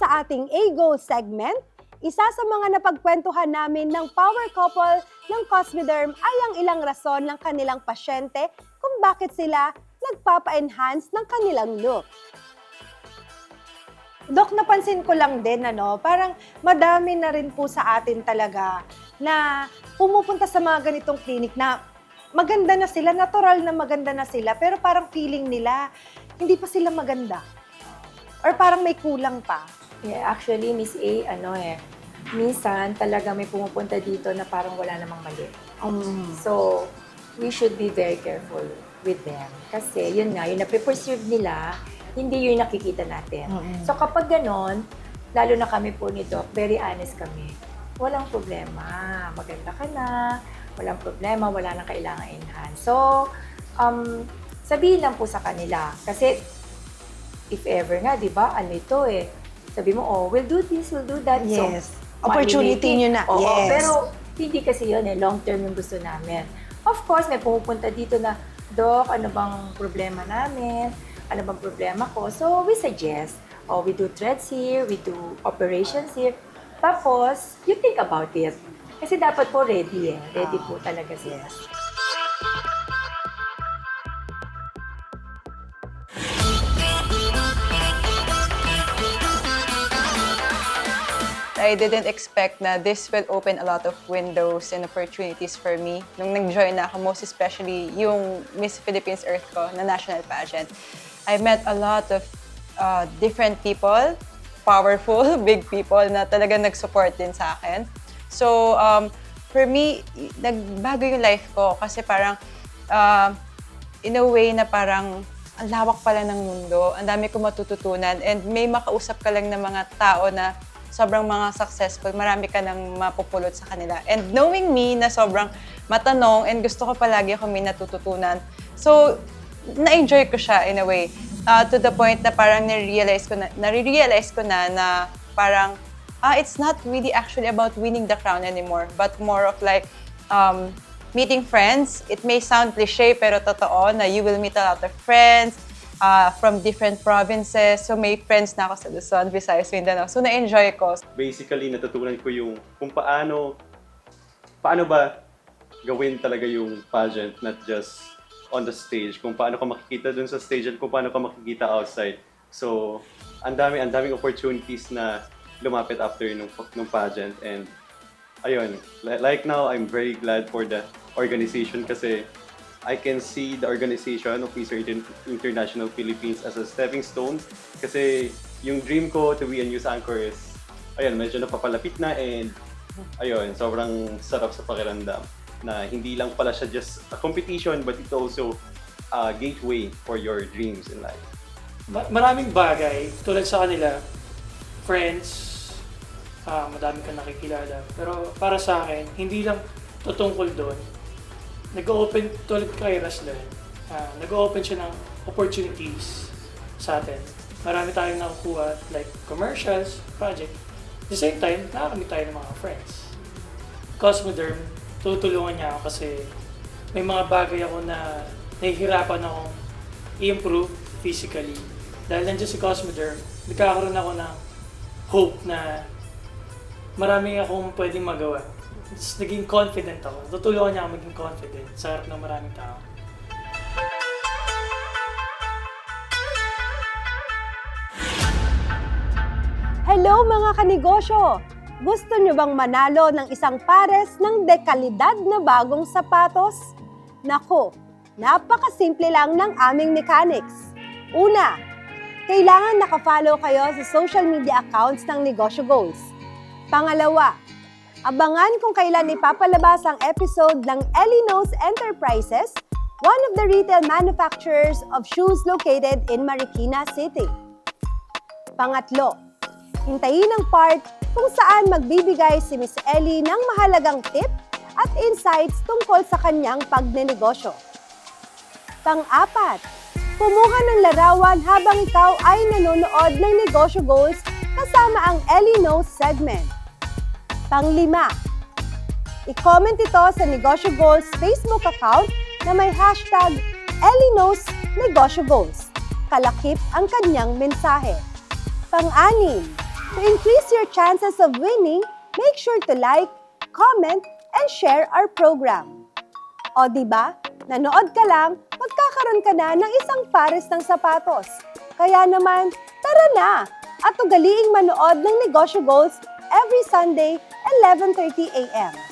sa ating A-Go segment, isa sa mga napagkwentuhan namin ng power couple ng Cosmederm ay ang ilang rason ng kanilang pasyente kung bakit sila nagpapa-enhance ng kanilang look. Dok, napansin ko lang din, parang madami na rin po sa atin talaga na pumupunta sa mga ganitong clinic na maganda na sila, natural na maganda na sila, pero parang feeling nila, hindi pa sila maganda. Or parang may kulang pa. Yeah, actually, Miss A, minsan talaga may pumupunta dito na parang wala namang mali. So, we should be very careful with them. Kasi yun nga, yung na-preserve nila, hindi yun nakikita natin. So, kapag ganon, lalo na kami po ni Doc, very honest kami. Walang problema. Maganda ka na. Walang problema. Wala nang kailangan enhance. So, sabihin lang po sa kanila. Kasi, if ever nga, di ba, sabi mo, we'll do this, we'll do that. Yes. So, Opportunity nyo na. Oo, yes. Pero, hindi kasi yun long term yung gusto namin. Of course, may pumupunta dito na, Doc, ano bang problema namin? Ano bang problema ko? So, we suggest, we do threads here, we do operations here. Tapos, you think about it. Kasi dapat po ready Ready po talaga sila. I didn't expect na this will open a lot of windows and opportunities for me. Nung nag-join na ako, most especially yung Miss Philippines Earth ko na national pageant, I met a lot of different people, powerful, big people na talagang nag-support din sa akin. So, for me, nagbago yung life ko kasi parang in a way na parang ang lawak pala ng mundo, ang dami ko matututunan, and may makausap ka lang ng mga tao na sobrang mga successful, marami ka nang mapupulot sa kanila. And knowing me na sobrang matanong and gusto ko palagi ako may natututunan, so na-enjoy ko siya in a way. To the point na parang nare-realize ko na parang it's not really actually about winning the crown anymore, but more of like meeting friends. It may sound cliche pero totoo na you will meet a lot of friends from different provinces. So may friends na ako sa Luzon, Visayas, Mindanao. So na-enjoy ko. Basically, natutunan ko yung kung paano ba gawin talaga yung pageant, not just on the stage. Kung paano ka makikita dun sa stage at kung paano ka makikita outside. So, ang daming opportunities na lumapit after nung pageant. And ayun, like now, I'm very glad for the organization kasi I can see the organization of Miss International Philippines as a stepping stone. Kasi yung dream ko to be a news anchor is, medyo napapalapit na, and sobrang sarap sa pakiramdam na hindi lang pala siya just a competition, but it's also a gateway for your dreams in life. Maraming bagay tulad sa kanila, friends, madami kang nakikilala. Pero para sa akin, hindi lang tutungkol doon. Nag-open, tulad kay Raslan, nag-open siya ng opportunities sa atin. Marami tayong nakukuha, like commercials, project. At the same time, nakakamit tayo ng mga friends. Cosmederm, tutulungan niya ako kasi may mga bagay ako na nahihirapan akong i-improve physically. Dahil nandiyan si Cosmederm, nagkakaroon ako ng hope na marami akong pwedeng magawa. Naging confident ako. Tutulungan niya ako maging confident sa harap ng maraming tao. Hello mga kanegosyo! Gusto nyo bang manalo ng isang pares ng dekalidad na bagong sapatos? Nako, napakasimple lang ng aming mechanics. Una, kailangan nakafollow kayo sa social media accounts ng Negosyo Goals. Pangalawa, abangan kung kailan ipapalabas ang episode ng Elinos Enterprises, one of the retail manufacturers of shoes located in Marikina City. Pangatlo, hintayin ang part kung saan magbibigay si Miss Ellie ng mahalagang tip at insights tungkol sa kanyang pagnenegosyo. Pang-apat, kumuha ng larawan habang ikaw ay nanonood ng Negosyo Goals kasama ang Ellie Knows segment. Pang-lima, i-comment ito sa Negosyo Goals Facebook account na may hashtag Ellie Knows Negosyo Goals. Kalakip ang kanyang mensahe. Pang-anim, To increase your chances of winning, make sure to like, comment, and share our program. O diba, nanood ka lang, magkakaroon ka na ng isang pares ng sapatos. Kaya naman, tara na! At ugaliing manood ng Negosyo Goals every Sunday, 11:30 a.m.